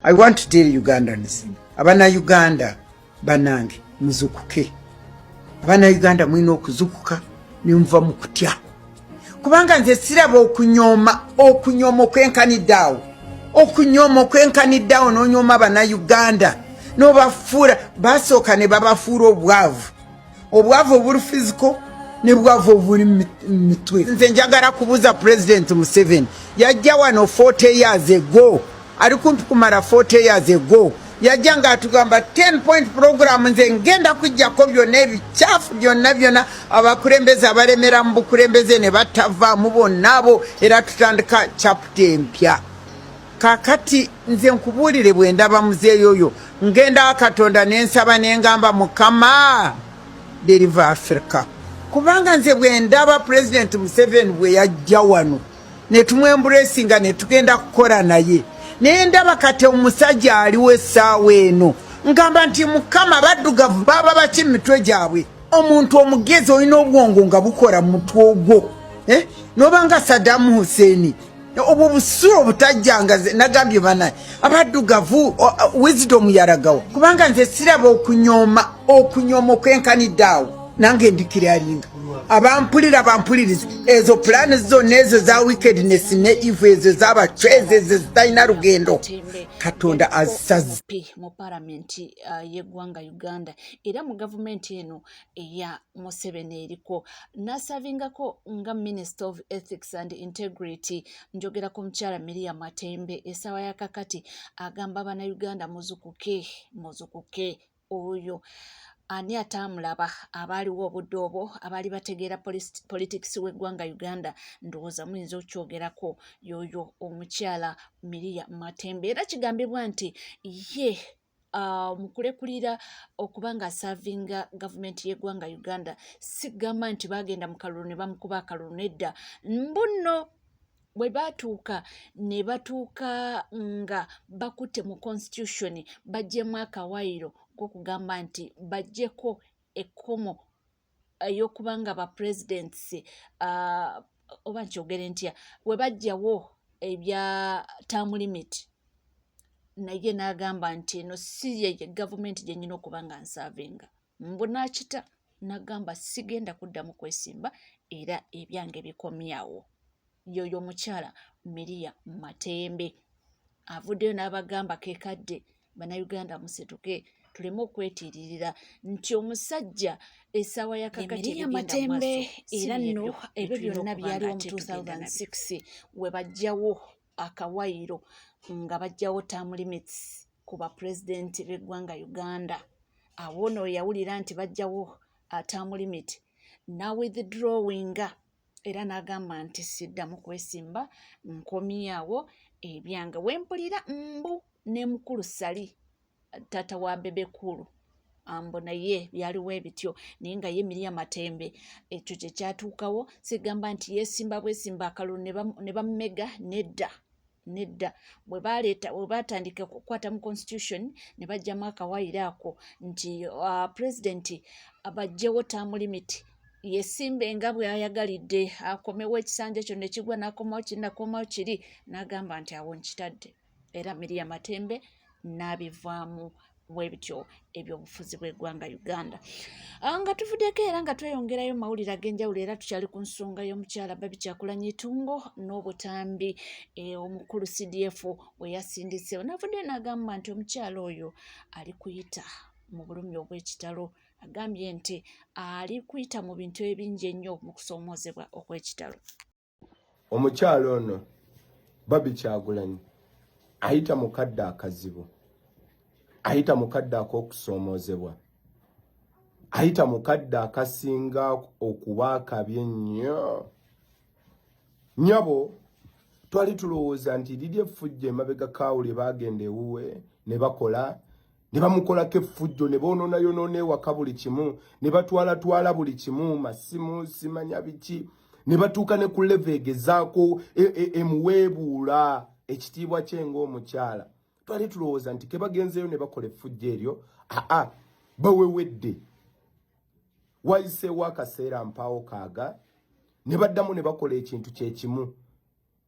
I want to tell Ugandans, abana Uganda banange muzukuke. Abana Uganda mwino okuzukuka nimva mu kutya. Kubanga nze siraba okunyoma okwenkaniddawo. Okunyoma okwenkaniddawo n'onyoma abana Uganda. No bafura basooka ne babafuura obwavu. Obwavu obuli physical ne bwavu obuli mitwe. Nze njagala kubuuza President Museveni yajja wano 40 years ago. Ali kumpi kumara 40 years ago. Yajja nga atugamba 10-point program nze ngenda kujjako byonna ebicafu byonna abakulembeze abalemera mu bukulembeze ne batavaamu bonna abo era tutandika chapter empya. Kakati nze nkubuulire bwe ndaba muzeeyo oyo ngenda Katonda n'ensaba n'engamba Mukama deliver Africa. Kubanga nze bwe ndaba President Museveni bwe yajja wano ne tumwembulesinga ne tugenda kukola naye. Nendaba kate omusajja aliwe essaawa eno ngamba nti Mukama baddugavu baba baki mitwe gyabwe. Omuntu omugezi olina obwongo nga bukola mutwe ogwo nobanga Saddam Hussein obwo busulo butajjanga nagambye banaye abaddugavu wisdom yaragawo. Kubanga nze siraba okunyoma okwenkaniddawo nange ndikira alinga abampulira bampuliriza ezo plani zonna ezo za wickedness ne evil ezo z'abacwezi ezo zitalina rugendo Katonda asaze mu parliament y'eggwanga Uganda era mu gavumenti eno eya Museveni eriko nasavingako nga Minister of Ethics and Integrity njogera ku mukyala Miriam Matembe essaawa ya kakati agamba bana Uganda muzukuke oyo ani atamulaba abaliwo obudde obwo abali bategeera politics w'eggwanga Uganda ndowooza muyinza okyogerako yoyo omukyala Miriam Matembe era kigambibwa nti ye mukulekulira okubanga asavinga gavumenti y'eggwanga Uganda sigamba nti bagenda mu kalulu ne bamukuba akalulu nedda mbuno bwe batuuka ne batuuka nga bakutte mu constitution bajjemu akawayiro kugamba nti bajjeko ekkomo ey'okubanga ba presidents oba nkyogere ntya we bajjawo ebya term limit naye n'agamba nti eno si ye gavumenti gye nnyina okuba nga nsavinga mbunakita n'agamba sigenda kuddamu kwesimba era ebyange bikomyawo. Yoyo omukyala Miriam Matembe avuddeyo n'abagamba kekadde bannayuganda musituke tuleme okwetiiririra nti omusajja essaawa ya kakati Miriam Matembe era nno ebyo byonna byaliwo mu 2006 we bajjawo akawayiro nga bajjawo term limits ku bapulezidenti b'eggwanga Uganda. Awo no yawulira nti bajjawo term limit na withdrawinga era n'agamba nti siddamu kwesimba nkomyawo ebyanga wempulira mbu ne mukulu Sali tata wa Bebekulu ambo naye byaliwo ebityo naye nga ye Miriam Matembe ekyo kye kyatuukawo sigamba nti yesimba bwesimba akalulu ne bamumega nedda bwe batandika okukwata mu constitution ne bajjamu akawayiro ako nti president abajjewo term limit yesimbe nga bwe ayagalidde akomewo ekisanja kyo ne kigwa n'akomawo kiri n'agamba nti awo nkitadde era Miriam Matembe n'abivaamu bwebityo ebyobufuzi bw'eggwanga Uganda. Nga tuvuddeko era nga tweyongerayo mawulire ag'enjawulo era tukyali ku nsonga y'omukyala Baby Kyagulanyi Itungo n'obutambi omukulu CDF we yasindise n'avuddeyo n'agamba nti omukyala oyo ali kuyita mu bulumi obw'ekitalo. Agambye nti ali kuyita mu bintu ebingi ennyo mu kusoomoozebwa okw'ekitalo. Omukyala ono Baby Kyagulanyi ayita mu kadde akazibu, ayita mu kadde ak'okusoomoozebwa, ayita mu kadde akasinga okuba akabi ennyo. Nyabo twali tulowooza nti liri effujjo emabega kaawule bagenda ewuwe ne bakola ne bamukolako effujjo ne boonoonayonoona ewaka buli kimu ne batwala buli kimu masimu simanya biki ne batuuka ne ku leve egezaako emuweebuula ekitiibwa kye ng'omukyala. Twali tulowooza nti ke bagenzeeyo ne bakola effujjo eryo bawewedde. Wayiseewo akaseera mpaawo kaaga ne baddamu ne bakola ekintu kye kimu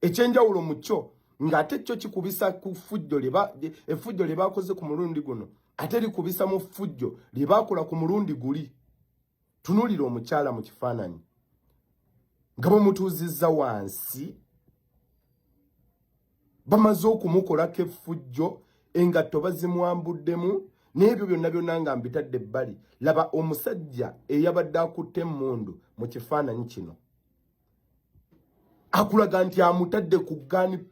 ekyenjawulo mu kyo ng'ate kyo kikubisa ku ffujjo effujjo lye baakoze ku mulundi guno ate likubisa mu ffujjo lye baakola ku mulundi guli. Tunuulira omukyala mu kifaananyi nga bamutuuzizza wansi, bamaze okumukolako effujjo, engatto bazimwambuddemu, n'ebyo byonna byonna nga mbitadde ebbali. Laba omusajja eyabadde akutte emmundu mu kifaananyi kino akulaga nti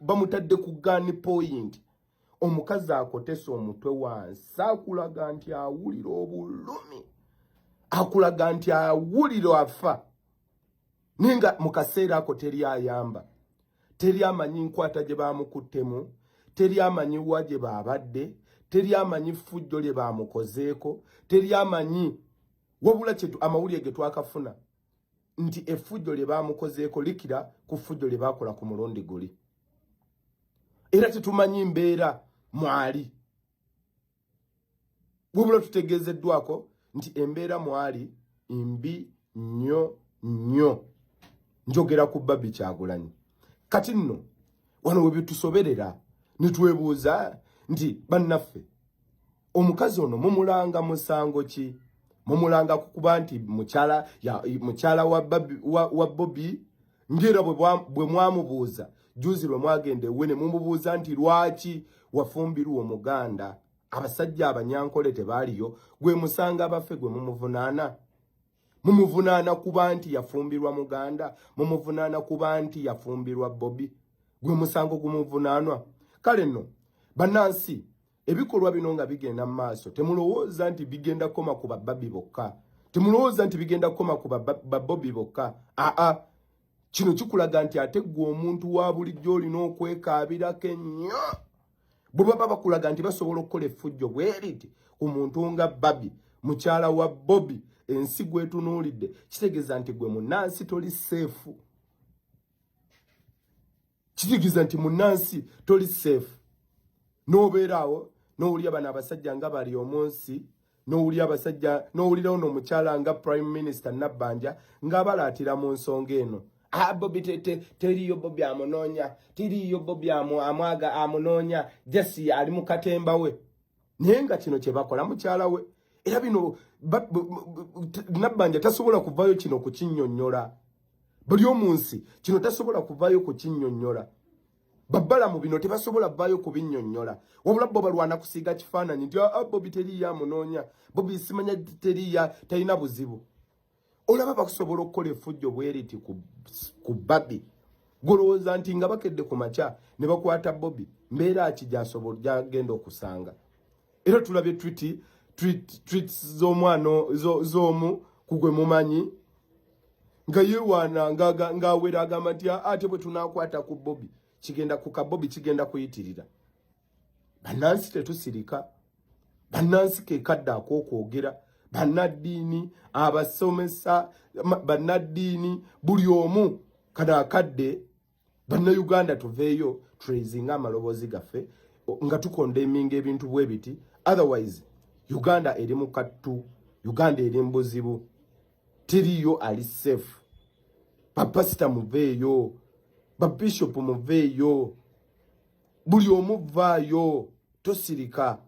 bamutadde ku gun point. Omukazi akotesa omutwe wansi akulaga nti awulira obulumi, akulaga nti awulira afa. Ninga mu kaseera ako teri ayamba, teri amanyi nkwata gye baamukuttemu, teri amanyi wa gye baabadde, teri amanyi ffujjo lye baamukozeeko, teri amanyi wabula amawulire ge twakafuna nti effujjo lye baamukozeeko likira ku ffujjo lye baakola ku mulundi guli. Era tetumanyi mbeera mwali, wabula tutegeezeddwako nti embeera mwali mbi nnyo nnyo. Njogera ku Bobby Kyagulanyi. Kati nno wano we bitusoberera ne twebuuza nti bannaffe, omukazi ono mumulanga musango ki? Mumulanga kukuba nti mukyala wa Bobby, ngera bwe mwamubuuza juzi lwe mwagenda ewe ne mumubuuza nti lwaki wafumbirwa Omuganda, abasajja abanyankole tebaaliyo, gwe musanga abaffe gwe mumuvunaana? Mumuvunaana kuba nti yafumbirwa Muganda? Mumuvunaana kuba nti yafumbirwa Bobby? Gwe musango gumuvunaanwa? Kale nno bannansi, ebikolwa bino nga bigenda mu maaso, temulowooza nti bigenda koma ku Bobby bokka, temulowooza nti bigenda koma ku Bobby bokka. Kino kikulaga nti ate gwe omuntu wa bulijjo olina okwekaabirako ennyo. Bwe baba bakulaga nti basobola okukola effujjo bwe riti ku muntu nga Bobby, mukyala wa Bobby, ensi gwetunuulidde, kitegeeza nti gwe munnansi toli seefu. Kitegeeza nti munnansi toli seefu. N'obeeraawo n'owulira bano abasajja nga bali omunsi, n'owulira ono omukyala nga Prime Minister Nabbanja ng'abalaatira mu nsonga eno. Bobby teriyo Bobby amunoonya, teriyo Bobby amunoonya, Jesse ali mu katemba we. Naye nga kino kye bakola mukyala we. Era bino Nabbanja tasobola kuvaayo kino kukinnyonnyola. Buli omunsi kino tasobola kuvaayo kukinnyonnyola. Babbala mu bino tebasobola vaayo kubinnyonnyola. Wabula bo balwana kusiiga kifaananyi nti Bobby teriyo amunoonya, Bobby simanya talina buzibu. Olaba bakusobola okukola effujjo bwe riti ku Bobby. Golowooza nti nga bakedde ku makya ne bakwata Bobby, mbeera ki gy'agenda okusanga? Era tulabye tweets z'omu ku gwe mumanyi nga yeewaana ng'awera agamba nti ate bwe tunaakwata ku Bobby Bobby kigenda kuyitirira. Bannansi tetusirika, bannansi ke kadde ak'okwogera, bannaddiini, abasomesa, bannaddiini, buli omu kano akadde. Bannayuganda tuveeyo turezinga amaloboozi gaffe nga tukondeminga ebintu bwe biti. Otherwise Uganda eri mu kattu, Uganda eri mu buzibu, teriyo ali safe. Bapasita muveeyo, Bishop muveeyo, buli omu vaayo, tosirika.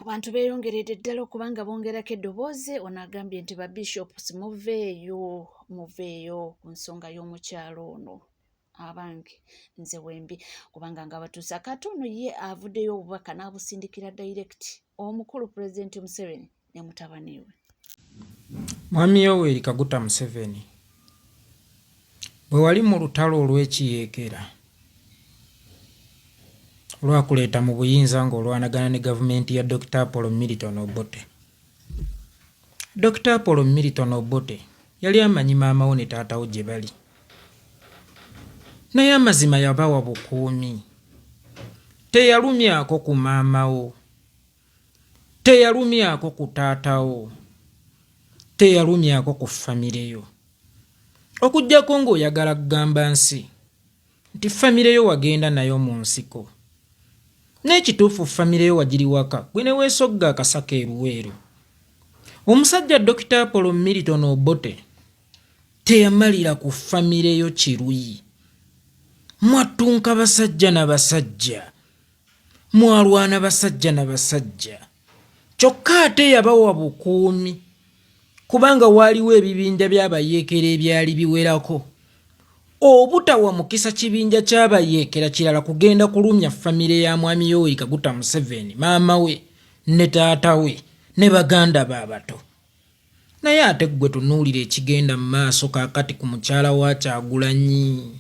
Abantu beeyongeredde ddala okuba nga bongerako eddoboozi. Ono agambye nti Bishops muveeyo ku nsonga y'omukyalo ono. Abange nze wembi kubanga nga batuusa kati ono ye avuddeyo obubaka n'abusindikira direct omukulu Pulezidenti Museveni ne mutabani we. Mwami Yoweri Kaguta Museveni bwe wali mu lutalo olw'ekiyeekera olwakuleeta mu buyinza ng'olwanagana ne gavumenti ya Dr. Apollo Milton Obote. Dr. Apollo Milton Obote yali amanyi maama wo ne taata wo gye bali, naye amazima yabawa bukuumi. Teyalumyako ku maama wo, teyalumyako ku taata wo, teyalumyako ku famire yo, okuggyako ng'oyagala kugamba nsi nti famire yo wagenda nayo mu nsiko. N'ekituufu famire yo wagiri waka gwe ne weesogga akasaka eruweeru. Omusajja Dr. Apollo Milton Obote teyamalira ku famire yo kiruyi. Mwatunka basajja na basajja, mwalwana basajja na basajja, kyokka ate yabawa bukuumi kubanga waaliwo ebibinja by'abayeekera ebyali biwerako. Obutawa mukisa kibinja ky'abayeekera kirala kugenda kulumya famire ya mwami Yoweri Kaguta Museveni, maama we ne taata we ne baganda baabato. Naye ate gwe tunuulira ekigenda mu maaso kaakati ku mukyala wa Kyagulanyi.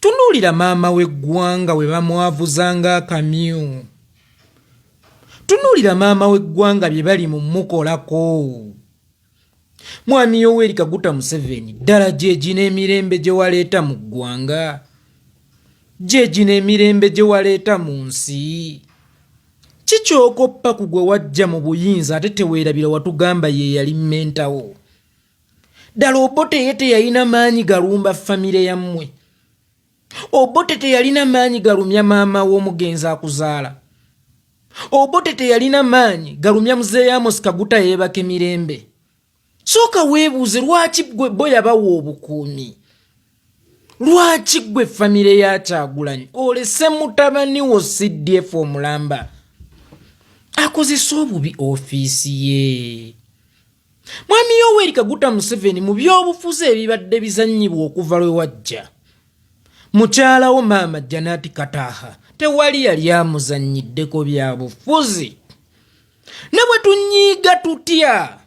Tunuulira maama w'eggwanga we bamwavuzanga akamyu. Tunuulira maama w'eggwanga bye bali mu mukolako. Mwami Yoweri Kaguta Museveni ddala jeegi n'emirembe gye waleeta mu ggwanga, jeegi n'emirembe gye waleeta mu nsi. Kikyokoppa ku gwe wajja mu buyinza ate teweerabira watugamba ye yali mmentawo. Ddala Obote ye teyalina maanyi galumba famire yammwe. Obote teyalina maanyi galumya maama w'omugenzi akuzaala. Obote teyalina maanyi galumya muzeeyi Amos Kaguta yeebaka emirembe. Sooka weebuuze lwaki gwe bo yabawa obukuumi? Lwaki gwe famire ya Kyagulanyi olese mutabani wo CDF omulamba akozesa obubi ofiisi ye? Mwami Yoweri Kaguta Museveni mu by'obufuzi ebibadde bizannyibwa okuva lwe wajja, mukyalawo maama Janati Kataha tewali yali amuzannyiddeko bya bufuzi. Ne bwe tunyiiga tutya,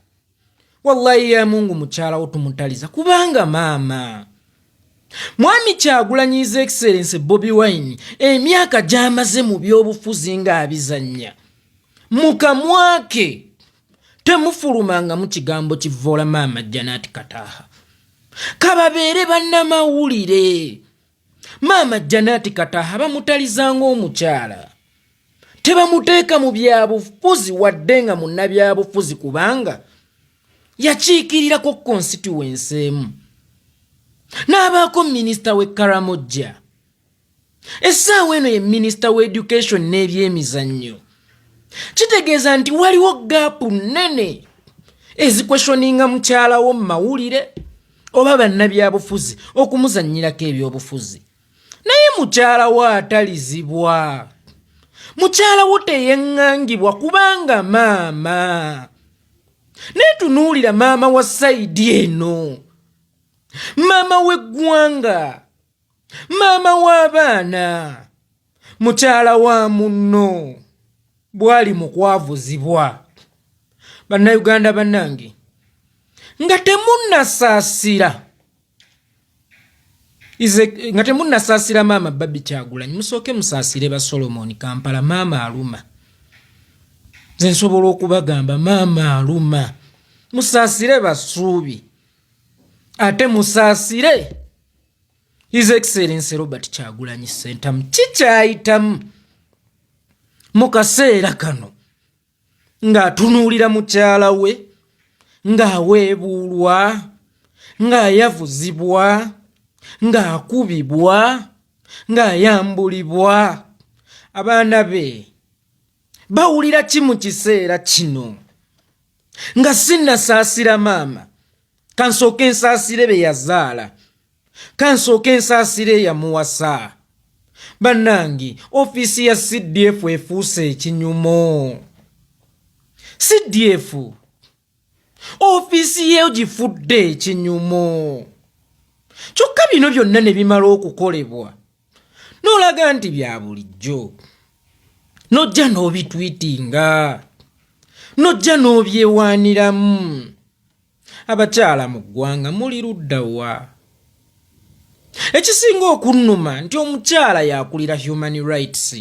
wallahi ya Mungu mukyalawo tumutaliza kubanga maama Mwami Kyagulanyi His Excellency Bobi Wine emyaka gy'amaze mu by'obufuzi ng'abizannya, mu kamwa ke temufulumanga mu kigambo kivvoola maama Janati Kataha. Kababeere bannamawulire. Maama Janati Kataha bamutaliza ng'omukyala, tebamuteeka mu byabufuzi wadde nga munnabyabufuzi kubanga yakiikirirako constituency emu. N'abaako minisita we Karamojja. Essaawa eno ye minisita we education n'ebyemizannyo. Kitegeeza nti waliwo gaapu nnene ezikweshoninga mukyalawo mu mawulire oba bannabyabufuzi okumuzannyirako ebyobufuzi. Naye mukyalawo atalizibwa. Mukyalawo teyeŋŋangibwa kubanga maama. Netunuulira maama wa saidi eno, maama w'eggwanga, maama w'abaana, mukyala wa munno bwali mu kwavuzibwa. Bannayuganda bannange, nga temunnasaasira maama Babi Kyagulanyi, musooke musaasire ba Solomon Kampala. Maama aluma. Nze nsobola okubagamba maama aluma. Musaasire Basuubi, ate musaasire His Excellency Robert Kyagulanyi Ssentamu. Kikyayitamu mu kaseera kano ng'atunuulira mukyala we, ng'aweebuulwa, ng'ayavuzibwa, ng'akubibwa, ng'ayambulibwa. Abaana be bawulira ki mu kiseera kino? Nga sinnasaasira maama, kansooke nsaasire be yazaala, kansooke nsaasire yamuwasa. Bannange, ofiisi ya CDF efuuse ekinyumo. CDF ofiisi ye gifudde ekinyumo. Kyokka bino byonna ne bimala okukolebwa n'olaga nti bya bulijjo, n'ojja n'obitwitinga, n'ojja n'obyewaaniramu. Abakyala mu ggwanga muli ludda wa? Ekisinga okunnuma nti omukyala yakulira human rights,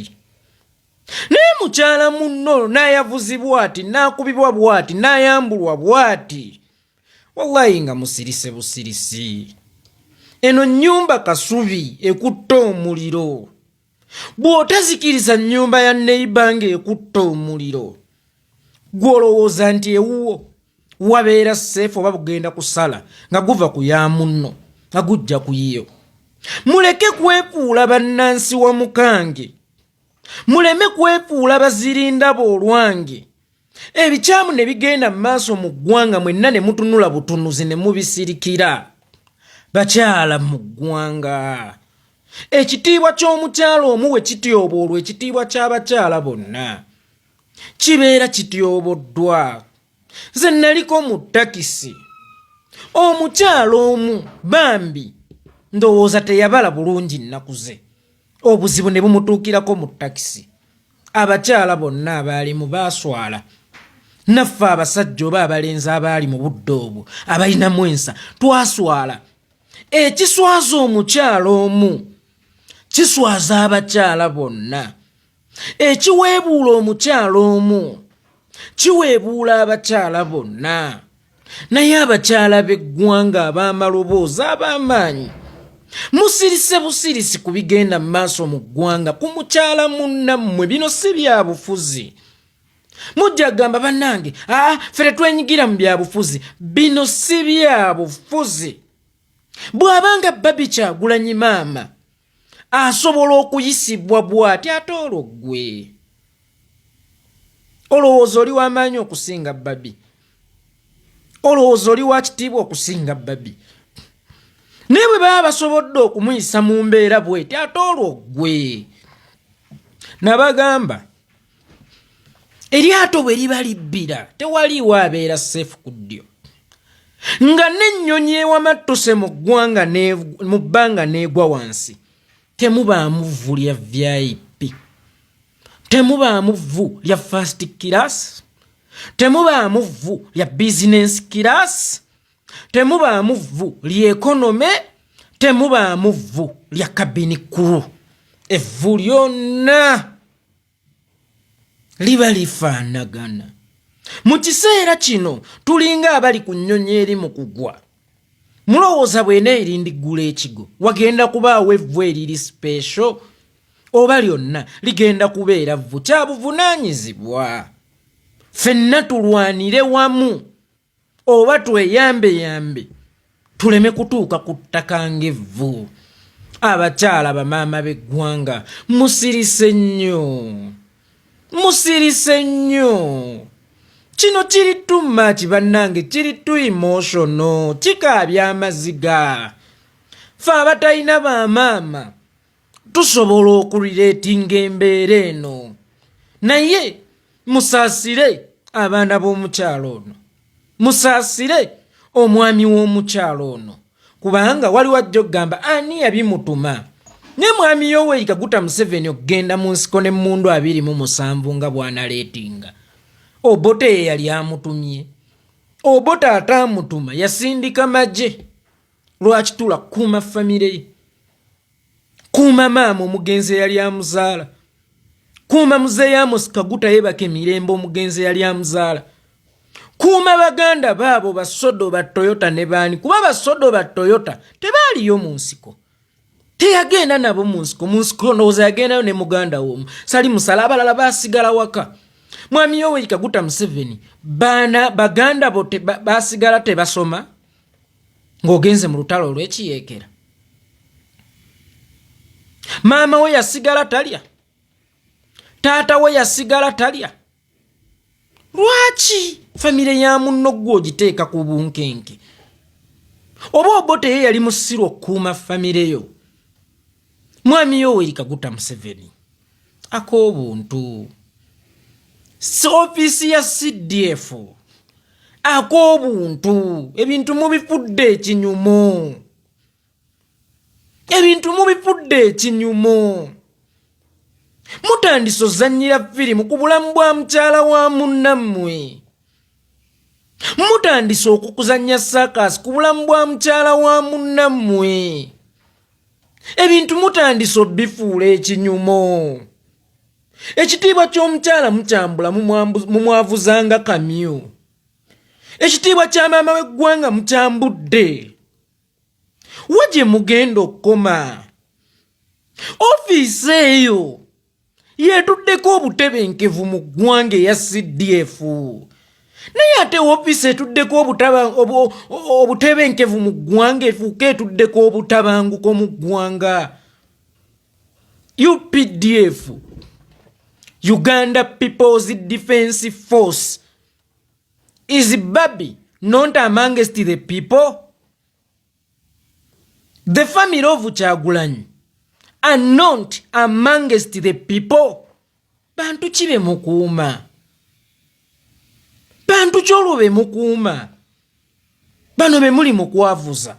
naye mukyala munno n'ayavuzibwa ati, n'akubibwa bw'ati, n'ayambulwa bw'ati. Wallahi nga musirise busirisi. Eno nnyumba kasubi ekutta omuliro. Bw'otazikiriza nnyumba ya neighbor ng'ekutta omuliro, gw'olowooza nti ewuwo wabeera seefu oba bugenda kusala nga guva ku ya munno nga gujja ku yiyo. Muleke kwefuula bannansi wa mukange, muleme kwefuula bazirindaba olwange. Ebikyamu ne bigenda mu maaso mu ggwanga mwenna ne mutunula butunuzi ne mubisirikira. bakyala mu ggwanga. Ekitiibwa ky'omukyala omu we kityoboolwa ekitiibwa ky'abakyala bonna kibeera kityoboddwa. Nze naliko mu takisi omukyala omu bambi ndowooza teyabala bulungi nnaku ze, obuzibu ne bumutuukirako mu takisi. Abakyala bonna abaalimu baaswala, naffe abasajja oba abalenzi abaali mu budde obwo abalinamu ensa twaswala. Ekiswaza omukyala omu kiswaza abakyala bonna. Ekiweebuula omukyala omu kiweebuula abakyala bonna. Naye abakyala b'eggwanga ab'amaloboozi ab'amaanyi musirise busirisi ku bigenda mu maaso mu ggwanga ku mukyala munnammwe. Bino si bya bufuzi. Mujja gamba bannange ffe tetwenyigira mu bya bufuzi. Bino si bya bufuzi. Bw'abanga Baby Kyagulanyi maama asobola okuyisibwa bw'ati ate olwo ggwe olowooza oli w'amaanyi okusinga Baby? Olowooza oli wa kitiibwa okusinga Baby? Naye bwe baba basobodde okumuyisa mu mbeera bw'eti ate olwo ggwe. Nabagamba eryato bwe liba libbira tewaliiwo abeera seefu ku ddyo. Nga n'ennyonyi ewamattuse mu ggwanga mu bbanga n'egwa wansi temubaamu vvu lya VIP, temubaamu vvu lya first class, temubaamu vvu lya business class, temubaamu vvu lya economy, temubaamu vvu lya cabin crew. Evvu lyonna liba lifaanagana. Mu kiseera kino tulinga abali ku nnyonyi eri mu kugwa. Mulowooza bw'ena erindiggula ekigo wagenda kubaawo evvu eriri special oba lyonna ligenda kubeera vvu kya buvunaanyizibwa? Ffenna tulwanire wamu oba tweyambe tuleme kutuuka ku ttaka ng'evvu. Abakyala bamaama b'eggwanga musirise nnyo, musirise nnyo. Kino kiri too much bannange, kiri too emotional, kikaabya amaziga. Ffe abatalina bamaama tusobola okulireetinga embeera eno, naye musaasire abaana b'omukyalo ono, musaasire omwami w'omukyalo ono, kubanga wali wajja okugamba ani yabimutuma. Ne mwami Yoweri Kaguta Museveni okugenda mu nsiko n'emmundu 27 nga bw'analeetinga. Obote ye yali amutumye, Obote ataamutuma yasindika magye. Lwaki tula kuuma famire ye, kuuma maama omugenzi yali amuzaala, kuuma muzeeyi Amos Kaguta yebaka emirembe omugenzi yali amuzaala, kuuma baganda baabo basodo ba Toyota ne baani, kuba basodo ba Toyota tebaaliyo mu nsiko, teyagenda nabo mu nsiko ndowooza yagendayo ne muganda w'omu Sali Musala, abalala baasigala waka. Mwami Yoweri Kaguta Museveni baganda bo baasigala tebasoma ng'ogenze mu lutalo olw'ekiyeekera. Maama we yasigala talya, taata we yasigala talya. Lwaki famire ya munno gwe ogiteeka ku bunkenke? Oba Obote ye yali musiru okukuuma famire yo. Mwami Yoweri Kaguta Museveni ak'obuntu, ofisi ya CDF ak'obuntu, ebintu mubifudde ekinyumo, ebintu mubifudde ekinyumo. Mutandise ozannyira firimu ku bulamu bwa mukyala wa munnammwe, mutandise okukuzannya saakasi ku bulamu bwa mukyala wa munnammwe. Ebintu mutandise obifuula ekinyumo. Ekitiibwa ky'omukyala mukyambula mumwavuzanga kamyu. Ekitiibwa kya maama w'eggwanga mukyambudde. Wagye mugenda okukoma. Ofiisi eyo yeetuddeko obutebenkevu mu ggwanga eya CDF. Naye ate ofiisi etuddeko obutebenkevu mu ggwanga efuuka etuddeko obutabanguko mu ggwanga. UPDF, Uganda People's Defence Force, is Baby not amongst the people? The family of Kyagulanyi are not amongst the people. Bantu kibe mukuuma. Bantu kyolwo mukuuma. Bano be muli mukwavuza.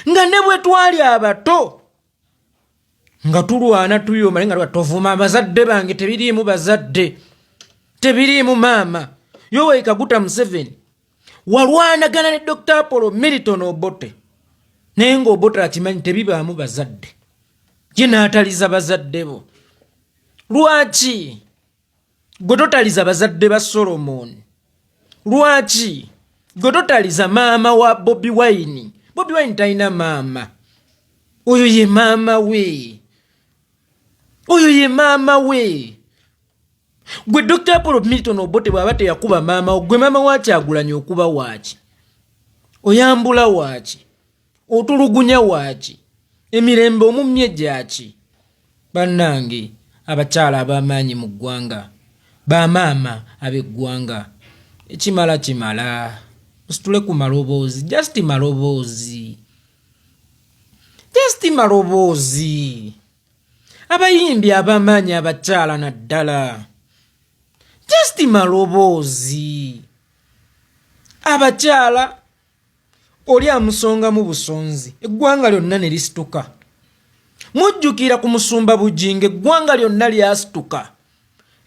Nga ne bwe twali abato. Nga tulwana tuyoma nga tovuma abazadde bange tebiriimu bazadde. Tebiriimu maama. Yoweri Kaguta Museveni. Walwanagana ne Dr. Apollo Milton Obote. Naye ng'Obote akimanyi tebibaamu bazadde. Ye n'ataliza bazadde bo. Lwaki? Gwe totaliza bazadde ba Solomon. Lwaki? Gwe totaliza maama wa Bobi Wine. Bobi Wine talina maama. Oyo ye maama we. Oyo ye maama we. Gwe Dr. Apollo Milton Obote bw'aba teyakuba maama gwe maama wa Kyagulanyi okuba waaki? Oyambula waaki? Otulugunya waaki? Emirembe omumye gyaki? Bannange abakyala ab'amaanyi mu ggwanga, bamaama ab'eggwanga, ekimala kimala. Musitule ku maloboozi, just maloboozi. Just maloboozi. Abayimbi ab'amaanyi abakyala naddala. Just maloboozi. Abakyala oli amusonga mu busonzi, eggwanga lyonna ne lisituka. Mujjukira ku Musumba Bujinge, eggwanga lyonna lyasituka.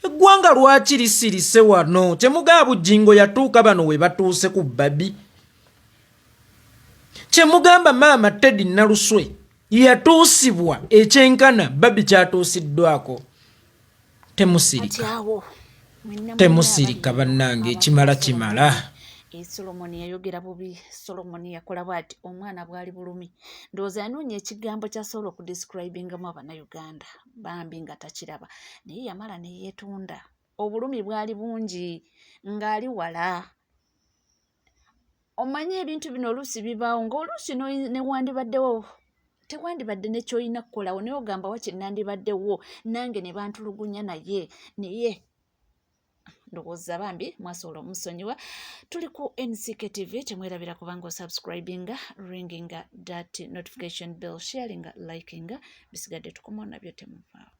Eggwanga lwaki lisirise wano? Kyemugaa Bujingo yatuuka bano we batuuse ku Babi. Kyemugamba maama Teddy Naluswe yatuusibwa ekyenkana Babi kyatuusiddwako. Temusirika. Temusirika bannange, ekimala kimala. Solomon yayogera bubi. Solomon yakola bwati omwana bwali bulumi. Ndowooza yanoonya ekigambo kya Solo okudescribingamu Abannayuganda bambi nga takiraba. Naye yamala ne yeetunda. Obulumi bwali bungi ng'ali wala. Omanye ebintu bino oluusi bibaawo ng'oluusi newandibaddewo tewandibadde ne ky'olina kukolawo naye ogamba wakinnandibaddewo nange ne bantulugunya naye ndowooza bambi mwasobola omusonyiwa. Tuli ku NCK TV, temwerabira kubanga osubscribinga, ringinga that notification bell, sharinga, likinga, bisigadde tukomawo nabyo temuvaawo.